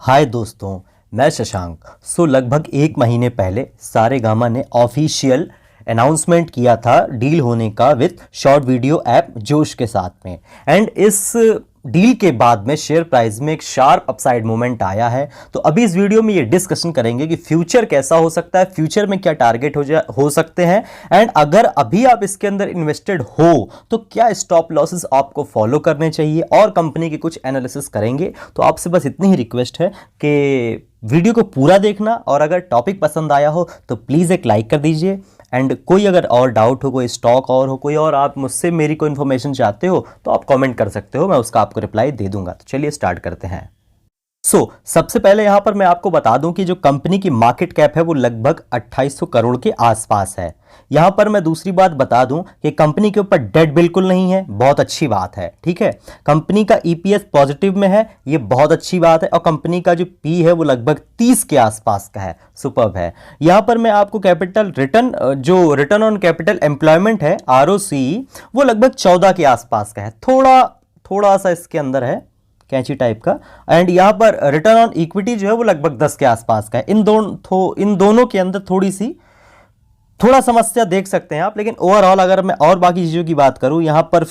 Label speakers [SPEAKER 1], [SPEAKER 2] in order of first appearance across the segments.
[SPEAKER 1] हाय दोस्तों, मैं शशांक। लगभग एक महीने पहले सारेगामा ने ऑफिशियल अनाउंसमेंट किया था डील होने का विथ शॉर्ट वीडियो ऐप जोश के साथ में। एंड इस डील के बाद में शेयर प्राइस में एक शार्प अपसाइड मूवमेंट आया है। तो अभी इस वीडियो में ये डिस्कशन करेंगे कि फ्यूचर कैसा हो सकता है, फ्यूचर में क्या टारगेट हो सकते हैं, एंड अगर अभी आप इसके अंदर इन्वेस्टेड हो तो क्या स्टॉप लॉसेस आपको फॉलो करने चाहिए, और कंपनी के कुछ एनालिसिस करेंगे। तो आपसे बस इतनी ही रिक्वेस्ट है कि वीडियो को पूरा देखना, और अगर टॉपिक पसंद आया हो तो प्लीज़ एक लाइक कर दीजिए। एंड कोई अगर और डाउट हो, कोई स्टॉक और हो, कोई और आप मुझसे मेरी कोई इन्फॉर्मेशन चाहते हो तो आप कमेंट कर सकते हो, मैं उसका आपको रिप्लाई दे दूंगा। तो चलिए स्टार्ट करते हैं। सबसे पहले यहां पर मैं आपको बता दूं कि जो कंपनी की मार्केट कैप है वो लगभग 2800 करोड़ के आसपास है। यहां पर मैं दूसरी बात बता दूं कि कंपनी के ऊपर डेट बिल्कुल नहीं है, बहुत अच्छी बात है। ठीक है, कंपनी का ईपीएस पॉजिटिव में है, ये बहुत अच्छी बात है, और कंपनी का जो पी है वो लगभग 30 के आसपास का है, सुपर्ब है। यहां पर मैं आपको कैपिटल रिटर्न, जो रिटर्न ऑन कैपिटल एम्प्लॉयमेंट है आरओसी, वो लगभग 14 के आसपास का है, थोड़ा सा इसके अंदर है, कैंची टाइप का। एंड यहां पर रिटर्न ऑन इक्विटी जो है वो लगभग 10 के आसपास का है। इन दोनों के अंदर थोड़ा समस्या देख सकते हैं आप, लेकिन ओवरऑल अगर मैं और बाकी चीज़ों की बात करूं, यहां पर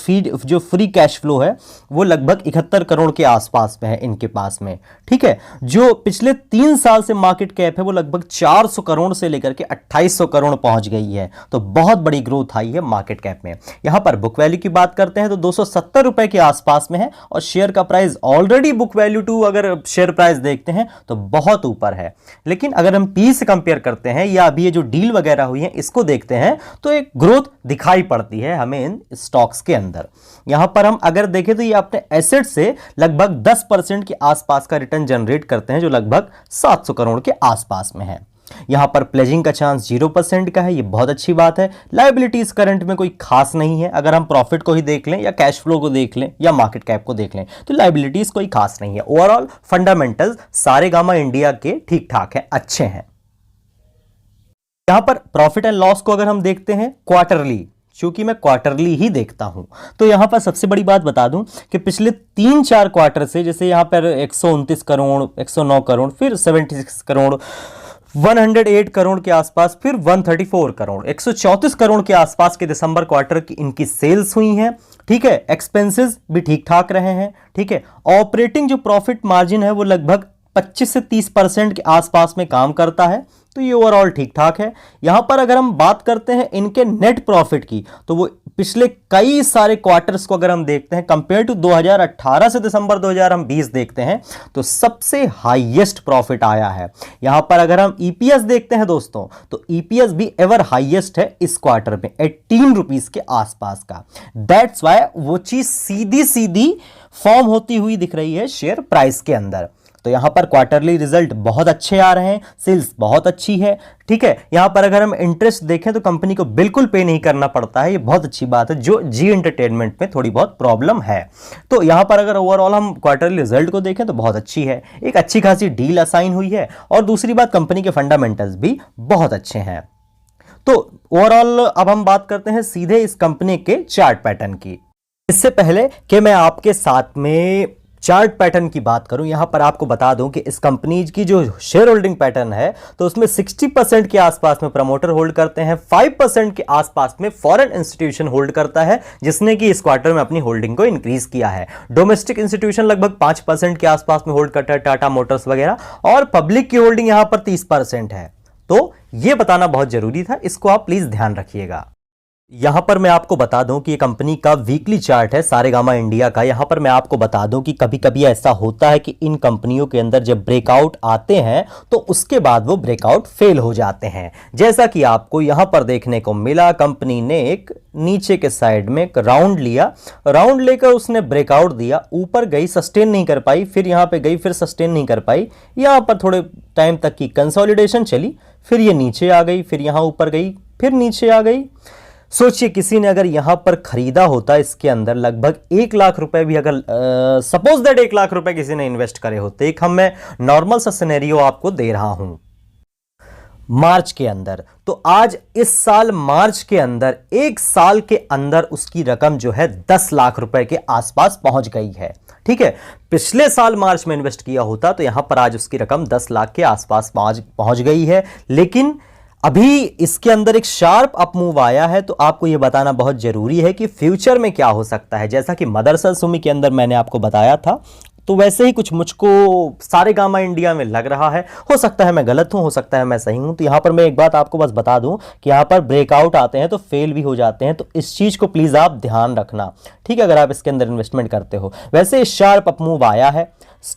[SPEAKER 1] जो फ्री कैश फ्लो है वो लगभग 71 करोड़ के आसपास में है इनके पास में। ठीक है, जो पिछले 3 साल से मार्केट कैप है वो लगभग 400 करोड़ से लेकर के 2800 करोड़ पहुंच गई है। तो बहुत बड़ी ग्रोथ आई है मार्केट कैप में। यहां पर बुक वैल्यू की बात करते हैं तो 270 रुपए के आसपास में है, और शेयर का price already book value to अगर शेयर प्राइस देखते हैं तो बहुत ऊपर है। लेकिन अगर हम पी से कंपेयर करते हैं या अभी ये जो डील वगैरह हुई है इसको देखते हैं तो एक ग्रोथ दिखाई पड़ती है हमें इन स्टॉक्स के अंदर। यहां पर हम अगर देखें तो ये अपने एसेट से लगभग 10% के आसपास का रिटर्न जनरेट करते हैं, जो लगभग 700 करोड़ के आसपास में है। यहां पर प्लेजिंग का चांस 0% का है, ये बहुत अच्छी बात है। लायबिलिटीज करंट में कोई खास नहीं है, अगर हम प्रॉफिट को ही देख लें या कैश फ्लो को देख लें या मार्केट कैप को देख लें तो लायबिलिटीज कोई खास नहीं है। ओवरऑल फंडामेंटल्स सारेगामा इंडिया के ठीक ठाक है, अच्छे हैं। यहां पर प्रॉफिट एंड लॉस को अगर हम देखते हैं क्वार्टरली, क्योंकि मैं क्वार्टरली ही देखता हूं, तो यहां पर सबसे बड़ी बात बता दूं कि पिछले 3-4 क्वार्टर से, जैसे यहां पर 129 करोड़, 109 करोड़, फिर 76 करोड़, 108 करोड़ के आसपास, फिर 134 करोड़, 134 करोड़ के आसपास के दिसंबर क्वार्टर की इनकी सेल्स हुई हैं। ठीक है, एक्सपेंसेस भी ठीक ठाक रहे हैं। ठीक है, ऑपरेटिंग जो प्रॉफिट मार्जिन है वो लगभग 25 से 30% के आसपास में काम करता है, तो ये ओवरऑल ठीक ठाक है। यहां पर अगर हम बात करते हैं इनके नेट प्रॉफिट की, तो वो पिछले कई सारे क्वार्टर्स को अगर हम देखते हैं कंपेयर टू 2018 से दिसंबर 2020 देखते हैं तो सबसे हाईएस्ट प्रॉफिट आया है। यहां पर अगर हम ईपीएस देखते हैं दोस्तों, तो ईपीएस भी एवर हाईएस्ट है इस क्वार्टर में, 18 रुपीस के आसपास का। दैट्स वाई वो चीज सीधी सीधी फॉर्म होती हुई दिख रही है शेयर प्राइस के अंदर। तो यहां पर क्वार्टरली रिजल्ट बहुत अच्छे आ रहे हैं, सेल्स बहुत अच्छी है। ठीक है, यहां पर अगर हम इंटरेस्ट देखें तो कंपनी को बिल्कुल पे नहीं करना पड़ता है, ये बहुत अच्छी बात है, जो जी एंटरटेनमेंट में थोड़ी बहुत प्रॉब्लम है। तो यहां पर अगर ओवरऑल हम क्वार्टरली रिजल्ट को देखें तो बहुत अच्छी है, एक अच्छी खासी डील असाइन हुई है, और दूसरी बात कंपनी के फंडामेंटल्स भी बहुत अच्छे हैं। तो ओवरऑल अब हम बात करते हैं सीधे इस कंपनी के चार्ट पैटर्न की। इससे पहले कि मैं आपके साथ में चार्ट पैटर्न की बात करूं, यहां पर आपको बता दूं कि इस कंपनी की जो शेयर होल्डिंग पैटर्न है तो उसमें 60% के आसपास में प्रमोटर होल्ड करते हैं, 5% के आसपास में फॉरेन इंस्टीट्यूशन होल्ड करता है, जिसने कि इस क्वार्टर में अपनी होल्डिंग को इंक्रीज किया है। डोमेस्टिक इंस्टीट्यूशन लगभग 5% के आसपास में होल्ड करता है, टाटा मोटर्स वगैरह, और पब्लिक की होल्डिंग यहां पर 30% है। तो यह बताना बहुत जरूरी था, इसको आप प्लीज ध्यान रखिएगा। यहां पर मैं आपको बता दूं कि ये कंपनी का वीकली चार्ट है सारेगामा इंडिया का। यहां पर मैं आपको बता दूं कि कभी कभी ऐसा होता है कि इन कंपनियों के अंदर जब ब्रेकआउट आते हैं तो उसके बाद वो ब्रेकआउट फेल हो जाते हैं, जैसा कि आपको यहां पर देखने को मिला। कंपनी ने एक नीचे के साइड में एक राउंड लिया, राउंड लेकर उसने ब्रेकआउट दिया, ऊपर गई, सस्टेन नहीं कर पाई, फिर यहां पे गई, फिर सस्टेन नहीं कर पाई, यहां पर थोड़े टाइम तक की कंसोलिडेशन चली, फिर ये नीचे आ गई, फिर यहां ऊपर गई, फिर नीचे आ गई। सोचिए किसी ने अगर यहां पर खरीदा होता, इसके अंदर लगभग 1 लाख रुपए भी, अगर सपोज दैट 1 लाख रुपए किसी ने इन्वेस्ट करे होते, एक मैं नॉर्मल सा सिनेरियो आपको दे रहा हूं, मार्च के अंदर। तो आज इस साल मार्च के अंदर, एक साल के अंदर उसकी रकम जो है 10 लाख रुपए के आसपास पहुंच गई है। ठीक है, पिछले साल मार्च में इन्वेस्ट किया होता तो यहां पर आज उसकी रकम 10 लाख के आसपास पहुंच गई है। लेकिन अभी इसके अंदर एक शार्प अप मूव आया है, तो आपको यह बताना बहुत जरूरी है कि फ्यूचर में क्या हो सकता है। जैसा कि मदरसा सुमी के अंदर मैंने आपको बताया था, तो वैसे ही कुछ मुझको सारेगामा इंडिया में लग रहा है। हो सकता है मैं गलत हूं, हो सकता है मैं सही हूं। तो यहां पर मैं एक बात आपको बस बता दूं कि यहां पर ब्रेकआउट आते हैं तो फेल भी हो जाते हैं, तो इस चीज को प्लीज आप ध्यान रखना। ठीक है, अगर आप इसके अंदर इन्वेस्टमेंट करते हो। वैसे शार्प अप मूव आया है,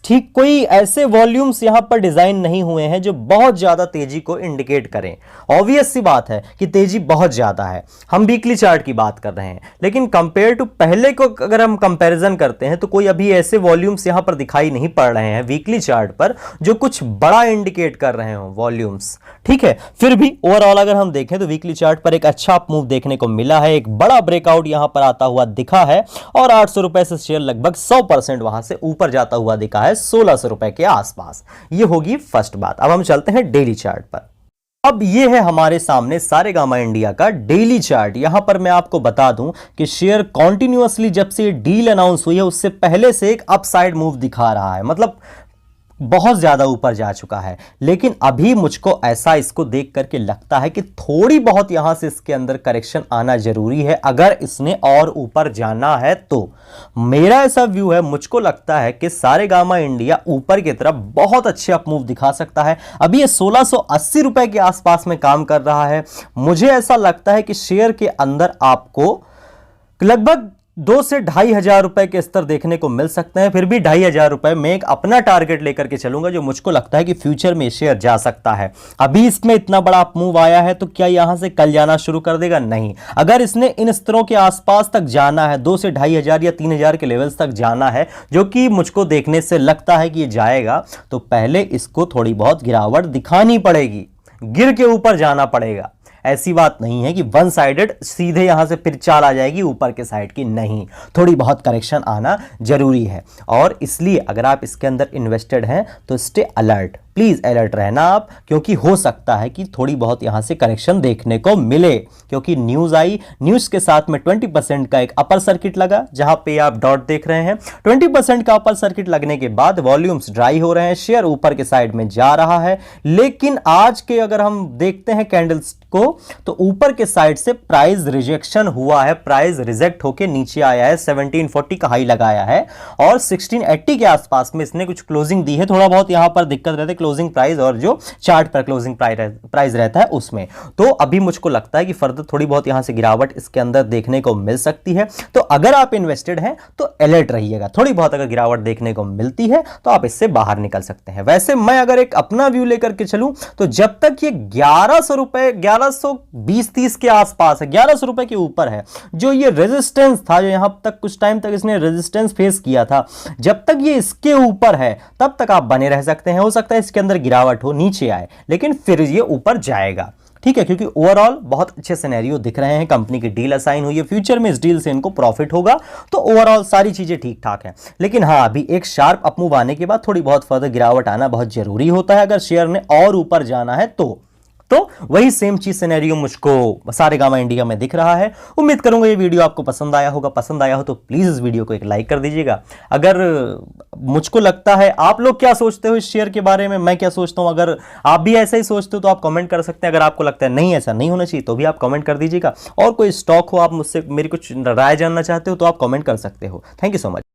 [SPEAKER 1] ठीक कोई ऐसे वॉल्यूम्स यहां पर डिजाइन नहीं हुए हैं जो बहुत ज्यादा तेजी को इंडिकेट करें। ऑब्वियस सी बात है कि तेजी बहुत ज्यादा है। हम वीकली चार्ट की बात कर रहे हैं, लेकिन कंपेयर टू पहले को अगर हम कंपैरिजन करते हैं तो कोई अभी ऐसे वॉल्यूम्स यहां पर दिखाई नहीं पड़ रहे हैं वीकली चार्ट पर जो कुछ बड़ा इंडिकेट कर रहे हो वॉल्यूम्स। ठीक है, फिर भी ओवरऑल अगर हम देखें तो वीकली चार्ट पर एक अच्छा अप मूव देखने को मिला है। एक बड़ा ब्रेकआउट यहां पर आता हुआ दिखा है और 800 रुपए से शेयर लगभग 100% वहां से ऊपर जाता हुआ दिखा है 1600 रुपए के आसपास। यह होगी फर्स्ट बात। अब हम चलते हैं डेली चार्ट पर। अब यह है हमारे सामने सारेगामा इंडिया का डेली चार्ट। यहां पर मैं आपको बता दूं कि शेयर कॉन्टिन्यूअसली जब से डील अनाउंस हुई है उससे पहले से एक अपसाइड मूव दिखा रहा है, मतलब बहुत ज्यादा ऊपर जा चुका है। लेकिन अभी मुझको ऐसा इसको देख करके लगता है कि थोड़ी बहुत यहां से इसके अंदर करेक्शन आना जरूरी है अगर इसने और ऊपर जाना है तो। मेरा ऐसा व्यू है, मुझको लगता है कि सारेगामा इंडिया ऊपर की तरफ बहुत अच्छे अप मूव दिखा सकता है। अभी ये 1680 रुपए के आसपास में काम कर रहा है। मुझे ऐसा लगता है कि शेयर के अंदर आपको लगभग 2 से 2,500 रुपए के स्तर देखने को मिल सकते हैं। फिर भी 2,500 रुपए में एक अपना टारगेट लेकर के चलूंगा जो मुझको लगता है कि फ्यूचर में शेयर जा सकता है। अभी इसमें इतना बड़ा अप मूव आया है तो क्या यहां से कल जाना शुरू कर देगा? नहीं। अगर इसने इन स्तरों के आसपास तक जाना है, 2 से 2,500 या 3,000 के लेवल्स तक जाना है, जो कि मुझको देखने से लगता है कि ये जाएगा, तो पहले इसको थोड़ी बहुत गिरावट दिखानी पड़ेगी, गिर के ऊपर जाना पड़ेगा। ऐसी बात नहीं है कि वन साइडेड सीधे यहां से फिर चाल आ जाएगी ऊपर के साइड की, नहीं, थोड़ी बहुत करेक्शन आना जरूरी है। और इसलिए अगर आप इसके अंदर इन्वेस्टेड हैं तो स्टे अलर्ट, प्लीज अलर्ट रहना आप, क्योंकि हो सकता है कि थोड़ी बहुत यहां से करेक्शन देखने को मिले। क्योंकि न्यूज आई, न्यूज के साथ में 20% का एक अपर सर्किट लगा, जहां पे आप डॉट देख रहे हैं। 20% का अपर सर्किट लगने के बाद वॉल्यूम्स ड्राई हो रहे हैं, शेयर ऊपर के साइड में जा रहा है। लेकिन आज के अगर हम देखते हैं कैंडल्स को, तो ऊपर के साइड से प्राइस रिजेक्शन हुआ है, प्राइस रिजेक्ट होकर नीचे आया है, 1740 का हाई लगाया है और 1680 के आसपास में इसने कुछ क्लोजिंग दी है। थोड़ा बहुत यहां पर दिक्कत रहती है क्लोजिंग प्राइस और जो चार्ट पर क्लोजिंग प्राइस रहता है उसमें। तो अभी मुझको लगता है कि फर्दर थोड़ी बहुत यहां से गिरावट इसके अंदर देखने को मिल सकती है। तो अगर आप इन्वेस्टेड हैं तो अलर्ट रहिएगा, थोड़ी बहुत अगर गिरावट देखने को मिलती है तो आप इससे बाहर निकल सकते हैं। वैसे मैं अगर एक अपना व्यू लेकर के चलूं तो जब तक ये 1100 रुपए, 1120-30 के आसपास है, 1100 रुपए के ऊपर है, जो ये रेजिस्टेंस था, जो यहां तक कुछ टाइम तक इसने रेजिस्टेंस फेस किया था, जब तक ये इसके ऊपर है तब तक आप बने रह सकते हैं। हो सकता है इसके अंदर गिरावट हो, नीचे आए, लेकिन फिर ये ऊपर जाएगा। ठीक है, क्योंकि ओवरऑल बहुत अच्छे सिनेरियो दिख रहे हैं, कंपनी की डील असाइन हुई है, फ्यूचर में इस डील से इनको प्रॉफिट होगा, तो ओवरऑल सारी चीजें ठीक ठाक हैं। लेकिन हाँ, अभी एक शार्प अप मूव आने के बाद थोड़ी बहुत फर्दर गिरावट आना बहुत जरूरी होता है अगर शेयर ने और ऊपर जाना है तो वही सेम चीज सिनेरियो मुझको सारेगामा इंडिया में दिख रहा है। उम्मीद करूंगा ये वीडियो आपको पसंद आया होगा। पसंद आया हो तो प्लीज इस वीडियो को एक लाइक कर दीजिएगा। अगर मुझको लगता है, आप लोग क्या सोचते हो इस शेयर के बारे में, मैं क्या सोचता हूं, अगर आप भी ऐसा ही सोचते हो तो आप कमेंट कर सकते हैं। अगर आपको लगता है नहीं ऐसा नहीं होना चाहिए तो भी आप कमेंट कर दीजिएगा। और कोई स्टॉक हो, आप मुझसे मेरी कुछ राय जानना चाहते हो तो आप कमेंट कर सकते हो। Thank you so much.